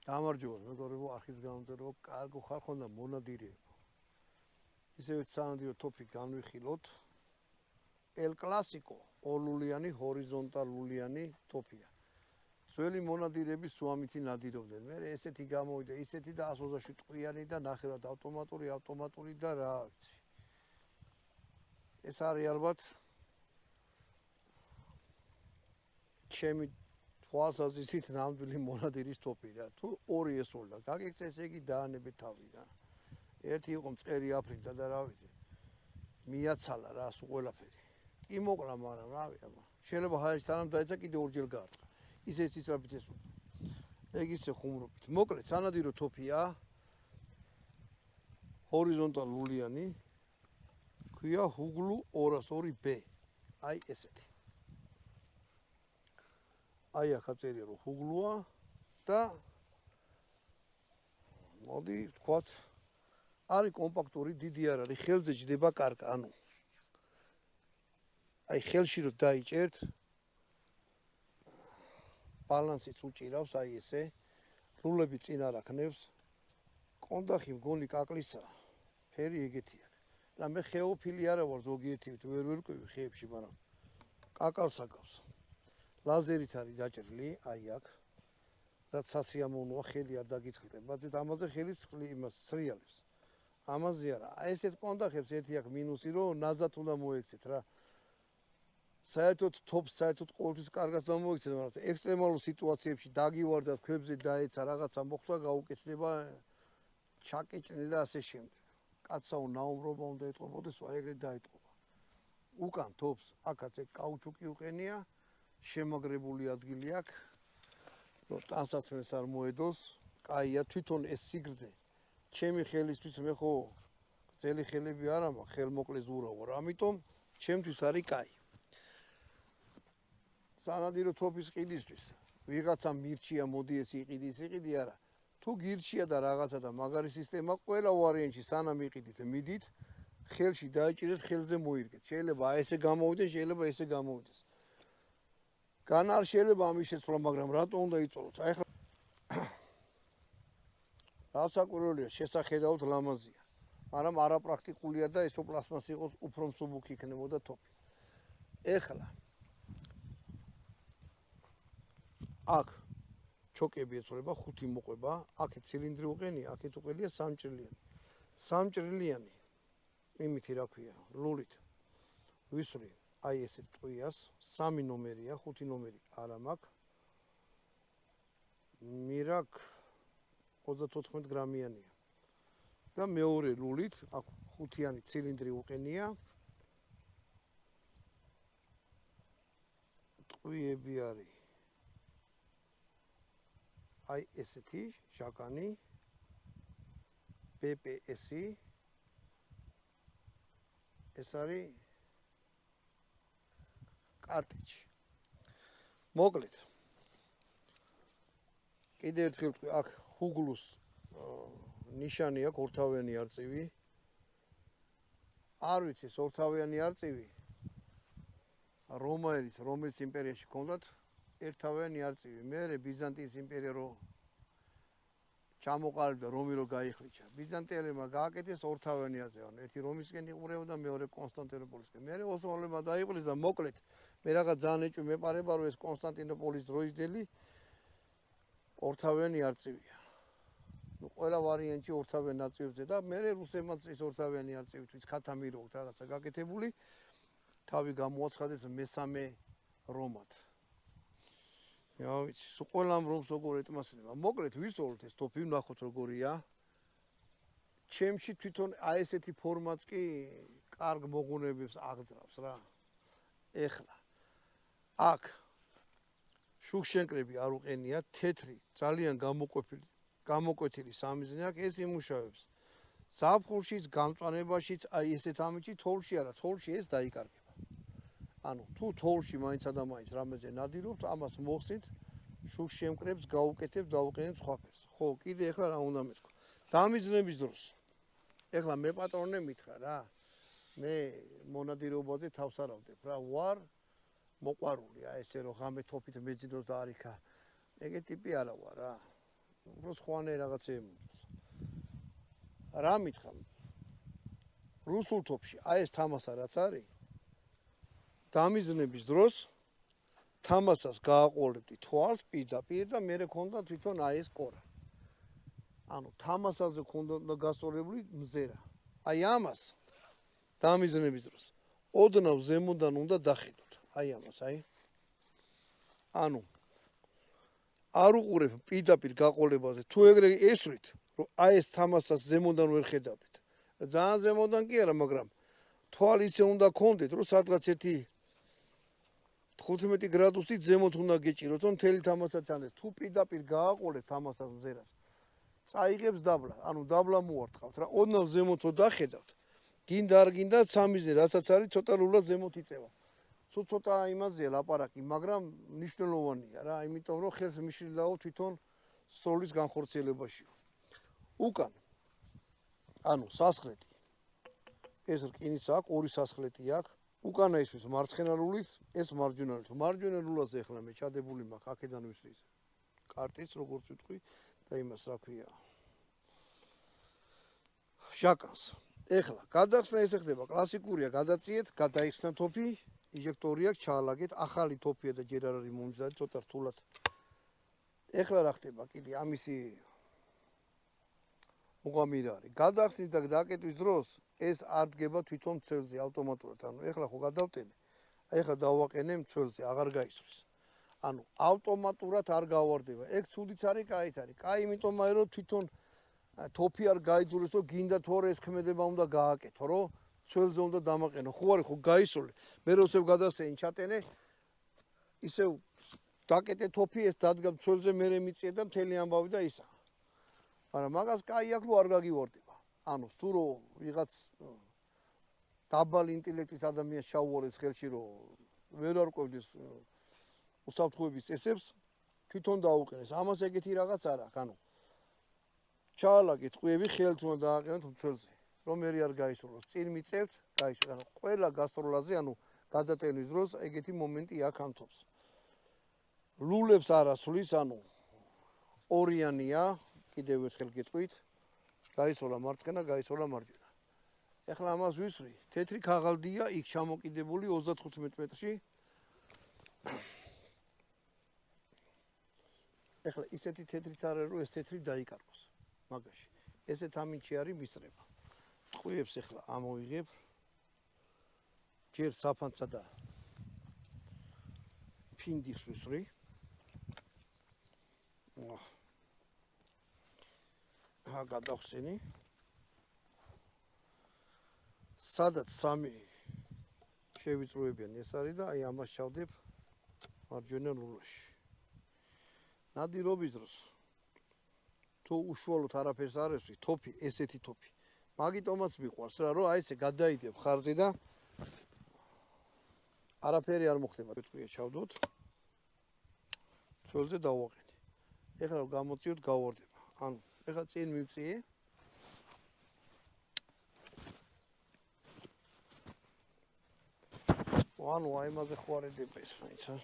გამარჯობა მეგობრებო, არხის გამომწერებო, კარგო ხარ ხონდა მონადირეებო. ისევ სანადირო ტოპიკ განვიხილოთ. ელ კლასიკო, ორლულიანი, ჰორიზონტალულიანი ტოპია. ძველი მონადირეები სუამითი ნადირობდნენ. მე ესეთი გამოვიდა, ისეთი და 127 ტყვიანი და ნახევრად ავტომატური და რა ვიცი. ეს არის ალბათ ჩემი თვალსაზრისით ნამდვილი მონადირის ტოპი რა. თუ ორი ესვლა, გაგიქცა ესე იგი დაანებე თავი რა. ერთი იყო მწყერი აფრიკა და რა ვიცი. მიაცალა რა სულ ყველაფერი. კი მოკლა, მაგრამ რა ვიცი, შეიძლება ჰაერი სანამ დაეცა კიდე ორჯერ გაარტყა. ისე ისრაფით ესვლა. ეგ ისე ხუმრობით. მოკლედ, სანადირო ტოპია. ჰორიზონტალულიანი. ქვია ჰუგლუ 202B. აი ესეთი. აი აქ აწერია რომ ჰუგლუა და მოდი ვთქვათ არის კომპაქტური, დიდი არ არის, ხელზე ჯდება კარგ, ანუ აი ხელში რომ დაიჭერთ ბალანსიც უჭირავს, აი ესე რულები წინ არ აქნევს, კონდახი მგონი კაკლისა, ფერი ეგეთი აქვს. და მე ხეოფილი არა ვარ ზოგიერთივით, ვერ ვერკვევი ხეებში, მაგრამ კაკალს აკავს. ლაზერით არის დაჭრილი, აი აქ. რაც სასიამოვნოა, ხელი არ დაგიწყდება, ზედ ამაზე ხელის იმას სრიალებს. ამაზე არა. აი ესეთ კონდახებს ერთი აქ მინუსი, რომ ნაზად უნდა მოექცეთ რა. საერთოდ ტოპს საერთოდ ყოველთვის კარგად უნდა მოექცეთ, მაგრამ ექსტრემალურ სიტუაციებში დაგივარდათ, ქვებზე დაეცა, რაღაცა მოხდა, გაუკეთდება, ჩაკეჭნე და ასე შემდეგ. კაცსაო ნაუმრობა უნდა ეტყობოდეს, აი ეგრე დაეტყობა. უკან ტოპს აქაც ეგ კაუჩუკი უყენია. შემაგრებული ადგილი აქვს, რომ ტანსაცმელს არ მოედოს. კაია, თვითონ ეს სიგრძე. ჩემი ხელისთვის მე ხო გრძელი ხელები არ მაქვს, ხელმოკლე ზურა ვარ, ამიტომ ჩემთვის არის კაი. სანადირო ტოპის ყიდისთვის ვიღაცა მირჩია, მოდი ეს იყიდი არა. თუ გირჩია და რაღაცა და მაგარი სისტემა ყველა ვარიანტში სანამ იყიდით, მიდით, ხელში დაიჭირეთ, ხელზე მოირგეთ. შეიძლება ესე გამოვიდეს, შეიძლება ესე გამოვიდეს. გან არ შეიძლება ამის შეცვლა, მაგრამ რატო უნდა იწოლოთ? აი ხა რასაკვირველია, შესახედავთ ლამაზია. მაგრამ არაპრაქტიკულია და ესო პლასმასი იყოს უფრო მსუბუქი იქნებოდა ტოპი. ეხლა აქ ჩოკები ეცვლება, 5 მოყვება, აქეთ ცილინდრი უყენია, აქეთ უყენია სამჭრილიანი. სამჭრილიანი იმითი რა ქვია, ლულით ვისვრი აი ესეთ ტყვიას, 3 ნომერია, 5 ნომერი არა მაქვს. მირაკ 34 გრამიანია. და მეორე ლულით, აქ 5-იანი ცილინდრი უყენია. ტყვიები არის აი ესეთი ჟაკანი, PPS-ი. ეს არის კარტიჯი. მოკლედ. კიდე ერთხელ ვთქვი, აქ ჰუგლუს ნიშანი აქვს, ორთავიანი არწივი. არ ვიცი, ეს ორთავიანი არწივი რომის იმპერიაში ჰქონდათ ერთთავიანი არწივი. მერე ბიზანტიის იმპერია რო ჩამოყალიბდა, რომი რო გაიხლიჩა. ბიზანტიელებმა გააკეთეს ორთავიანი არწივი. ერთი რომისკენ იყურებოდა, მეორე კონსტანტინოპოლისკენ. მერე ოსმალებმა დაიყოლეს და მოკლედ მე რაღაც ძალიან ეჭვი მეპარება, რომ ეს კონსტანტინოპოლის დროისდელი ორთავიანი არწივია. ნუ ყველა ვარიანტი ორთავიანი არწივებზე და მე რუსებმაც ეს ორთავიანი არწივით ქათამიროვთ რაღაცა გაკეთებული. თავი გამოაცხადეს მესამე რომად. რა ვიცი, სულ ყველა რომს როგორ ეტმასება. მოკლედ ვისაუბროთ ეს ტოპი, ვნახოთ როგორია. ჩემში თვითონ აი ესეთი ფორმაც კი კარგ მოღუნებებს აღძრავს რა. ეხლა აქ შუქშენკრები არ უყენია, თეთრი, ძალიან გამოკვეთილი სამიზნე აქვს, ეს იმუშავებს. ზაფხულშიც, გამწვანებაშიც, აი ესეთ ამიჩი, თოვლში არა, თოვლში ეს დაიკარგება. ანუ თუ თოვლში მაინც ადამიანს რამეზე ნადირობთ, ამას მოხსნით, შუქშემკრებს გაუკეთებთ, დაუყენებთ სხვა ფერს. ხო, კიდე ეხლა რა უნდა მეთქვა. დამიზნების დროს. ეხლა მე პატრონე მითხრა რა. მე მონადირეობაზე თავს არავდებ რა, ვარ მოყვარული, აი ესე რომ ღამე თოფით მეძინოს და არიქა. ეგეთი ტიპი არა ვარ რა. უფრო სხვანაირი რაღაცები მომწონს. რა მითხრა? რუსულ თოფში აი ეს თამასა რაც არის, დამიზნების დროს თამასას გააყოლებდი თვალს პირდაპირ და მე მქონდა თვითონ აი ეს კორა. ანუ თამასაზე მქონდა გასწორებული მზერა. აი ამას დამიზნების დროს ოდნავ ზემოდან უნდა დახედოთ. აი ამას, აი. ანუ არ უყურებ პირდაპირ გაყოლებაზე. თუ ეგრე ესვრით, რომ აი ეს თამასას ზემოდან ვერ ხედავდით. ძალიან ზემოდან კი არა, მაგრამ თვალი ისე უნდა გქონდეთ, რომ სადღაც ერთი 15 გრადუსით ზემოთ უნდა გეჭიროთ, რომ მთელი თამასა ჩანდეს. თუ პირდაპირ გააყოლებ თამასას მზერას, წაიღებს დაბლა, ანუ დაბლა მოარტყავთ რა. ოდნავ ზემოთო დახედავთ. გინდა არ გინდა სამიზნე, რასაც არის, ცოტა ლულა ზემოთ იწევა. ცოტა იმაზეა ლაპარაკი, მაგრამ მნიშვნელოვანია რა, იმიტომ რომ ხელს მიშლიდაო თვითონ სროლის განხორციელებაშიო. უკან ანუ სასხლეტი. ეს რკინის აქვს, ორი სასხლეტი აქვს. უკანა ისვის მარცხენა ლულით, ეს მარჯვენა ლულით. მარჯვენა ლულაზე ახლა მე ჩადებული მაქვს აქედან ვისვის კარტის, როგორც ვიტყვი და იმას რა ქვია. შაკანს. ეხლა გადახსნა ესე ხდება, კლასიკურია, გადაწიეთ, გადაიხსნა თოფი, ინჟექტორი აქვს, ჩაალაგეთ, ახალი თოფია და ჯერ არ არის მომჯდარი, ცოტა რთულად. ეხლა რა ხდება, კიდე ამისი უღამირა არის. გადახსნის და დაკეტვის დროს ეს არ დგება თვითონ მცველზე ავტომატურად. ანუ ეხლა ხო გადავტენე. ეხლა დავაყენე მცველზე, აღარ გაისვრის. ანუ ავტომატურად არ გავარდება. ეგ ცუდიც არის, კაიც არის. კაი, იმიტომ არის რომ თვითონ თოფი არ გაიძურეს, რომ გინდა თორე ეს ქმედება უნდა გააკეთო, რომ მცველზე უნდა დამაყენო. ხო არის, ხო გაისროლე. მე როცებ გადასეინ ჩატენე, ისევ დაკეტე თოფი, ეს დადგა მცველზე, მე მიწიე და მთელი ამბავი და ისა. მაგრამ მაგას კაი აქვს, რომ არ გაგივარდება. ანუ სულ რომ ვიღაც დაბალი ინტელექტის ადამიანს ჩაუვარდეს ხელში, რომ ვერ არკვევდეს უსაფრთხოების წესებს, თვითონ დაუყენეს. ამას ეგეთი რაღაც არ აქვს. ანუ ჩაალაგეთ ყვიები, ხელთ უნდა დააყენოთ მცველზე, რომ მე არ გაისროლოს. წინ მიწევთ, გაისროლოს. ანუ ყველა გასროლაზე, ანუ გადატენის დროს ეგეთი მომენტი აქვს ამ თოფს. ლულებს არ ასვლის, ანუ ორიანია, კიდევ ერთხელ გეტყვით. გაისროლა მარცხენა, გაისროლა მარჯვენა. ეხლა ამას ვისვრი, თეთრი ქაღალდია იქ ჩამოკიდებული 35 მეტრში. ეხლა ისეთი თეთრიც არ არის, რომ ეს თეთრი დაიკარგოს მაგაში. ესეთ ამინჩი არის მისწრება. ტყვიებს ეხლა ამოვიღებ. ჯერ საფანცა და ფინდიხს ვისვრი. გადავხსენი. სადაც სამი შევიწროებიან ეს არის და აი ამას ჩავდებ მარჯვენა ლულაში. ნადირობის დროს თუ უშუალოდ არაფერს არ ესვი, თოფი, ესეთი თოფი. მაგიტომაც მიყვარს რა, რომ აი ესე გადაიდებ ხარზე და არაფერი არ მოხდება. თქვია ჩავდოთ. ცველზე დავაყენე. ეხლა რომ გამოწიოთ, გავარდება. ანუ ეხლა წინ მივწიე. ანუ აი მასე ხوارდება ეს მაინც, ა?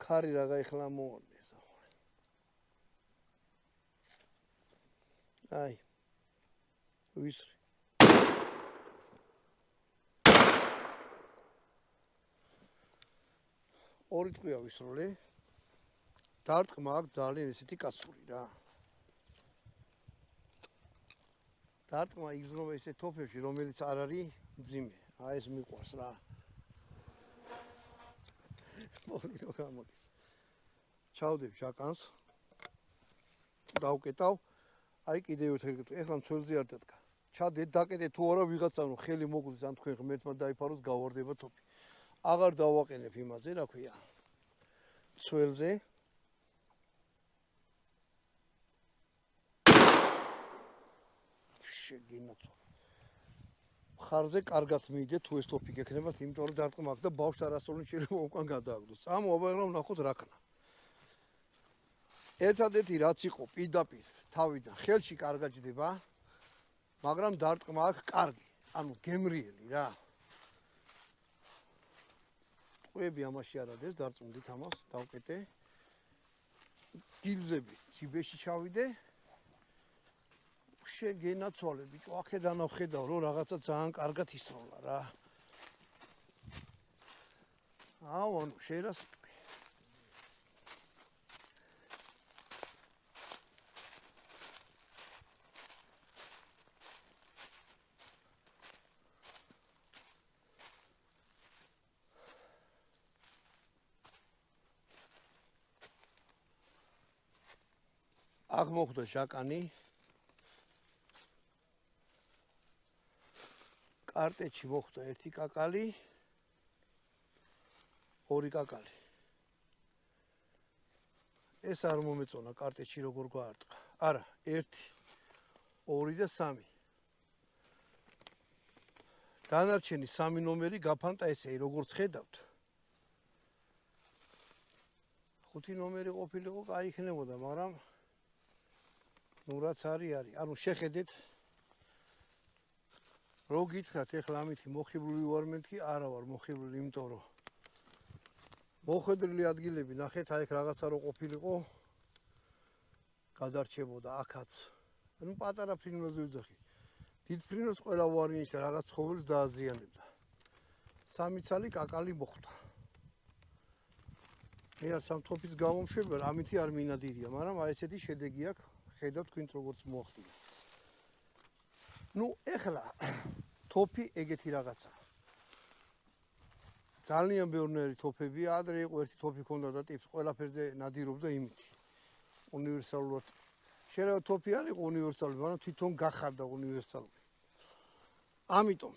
ხარი რა გაიხლა მოორდეს ახლა. აი. ვისრი. ორი ტყვია ვისროლე. დარტყმა აქვს ძალიან ესეთი კაცური რა. დარტყმა იგრძნობა ესე თოფებში, რომელიც არ არის მძიმე. აი ეს მიყვარს რა. მოვიდო გამოდის. ჩავდებ შაკანს. დავკეტავ. აი კიდევ ერთხელ გეტყვი, ეხლა მცველზე არ დადგა. ჩადეთ, დაკეტეთ თუ არა ვიღაცამ რომ ხელი მოგვდის ან თქვენ ღმერთმა დაიფაროს გავარდება თოფი. აღარ დავაყენებ იმაზე, რა ქვია. მცველზე. შეგინაცო. ხარზე კარგად მიიდეთ თუ ეს თოფი გექნებათ, იმიტომ რომ დარტყმა აქვს და ბავშვს არასდროს შეიძლება უკან გადააგდოს. წამოაბაღე რომ ნახოთ რა ქნა. ერთადერთი რაც იყო პირდაპირ თავიდან ხელში კარგად ჯდება, მაგრამ დარტყმა აქვს კარგი, ანუ გემრიელი რა. ყვები ამაში არ არის, დარწმუნდით ამას, დავკეტე. გილზები ციბეში ჩავიდე. შეგენაცვალე ბიჭო, აქედან ვხედავ, რომ რაღაცა ძალიან კარგად ისროლა რა. ანუ შეიძლება აქ მოხდა ჟაკანი. კარტეჩი მოხდა ერთი კაკალი. ორი კაკალი. ეს არ მომეწონა კარტეჩი როგორ გაარტყა. არა, 1, 2 და 3. დანარჩენი 3 ნომერი გაფანტა ესე, როგორც ხედავთ. 5 ნომერი ყოფილიყო, კაი იქნებოდა, მაგრამ ნუ რაც არის. ანუ შეხედეთ. რო გითხრათ ეხლა ამითი მოხიბლული ვარ მეთქი, არა ვარ მოხიბლული, იმიტომ რომ მოხვედრილი ადგილები ნახეთ, აი ეგ რაღაცა რო ყოფილიყო, გადარჩებოდა აქაც. ანუ პატარა ფრინველზე ვიძახი. დიდ ფრინველს ყველა ვარიანში რაღაც ცხოველს დააზიანებდა. 3 ცალი კაკალი მოხვდა. მე არ სამთოფის გამომშვება, ამითი არ მინადირია, მაგრამ აი ესეთი შედეგი აქვს, ხედავთ თქვენ როგორც მოახდინა. ნუ ეხლა თოფი ეგეთი რაღაცაა. ძალიან ბევრნაირი თოფებია, ადრე იყო ერთი თოფი ქონდა და ტიპს ყველაფერზე ნადირობდა იმით. უნივერსალურად. შეიძლება თოფი არ იყო უნივერსალური, მაგრამ თვითონ გახარდა უნივერსალური. ამიტომ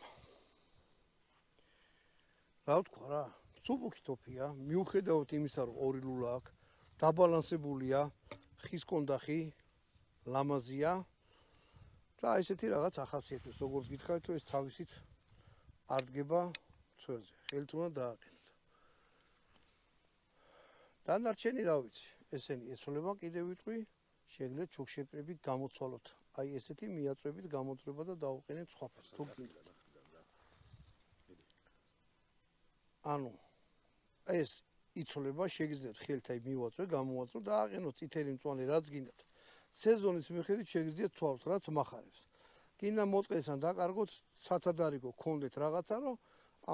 რა ვთქვა რა, სუბუქი თოფია, მიუხედავად იმისა, რომ ორი ლულა აქვს, დაბალანსებულია, ხის კონდახი, ლამაზია და ესეთი რაღაც ახასიათებს, როგორც გითხარით, ეს თავისით არ დგება ცველზე. ხელთ უნდა დააყენოთ. დანარჩენი რა ვიცი, ესენი ეცვლება კიდევ ვიტყვი, შეგიძლიათ ჩუქშეკრებით გამოცვალოთ. აი ესეთი მიაწვევით გამოწვება და დაუყენეთ სხვაფერს, თუ გინდათ. ანუ ეს იცვლება, შეგიძლიათ ხელთ აი მივაწვე, გამოვაწვო და აყენოთ წითელი მწვანე რაც გინდათ. სეზონის მიხედვით შეგიძლიათ ცვალოთ, რაც მახარებს. გინდა მოტყესან დაკარგოთ, სათადარიგო გქონდეთ რაღაცა, რომ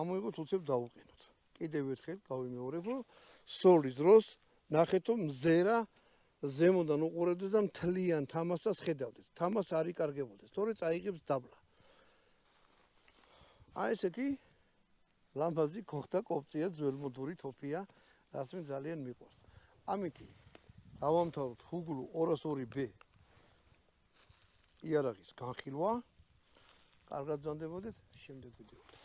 ამოიღოთ უცებ დაუყენოთ. კიდევ ერთხელ გავიმეორებ, რომ სოლის დროს ნახეთ, რომ მზერა ზემოდან უყურებდეს და მთლიან თამასას ხედავდეთ. თამას არ იკარგებოდეს, თორე წაიღებს დაბლა. აი ესეთი ლამაზი ქოხთა კოპწია ძველმოდური თოფია, რაც მე ძალიან მიყვარს. ამითი დავამთავროთ ჰუგლუ 202B იარაღის განხილვა. კარგად ბრძანდებოდეთ, შემდეგ ვიდეო.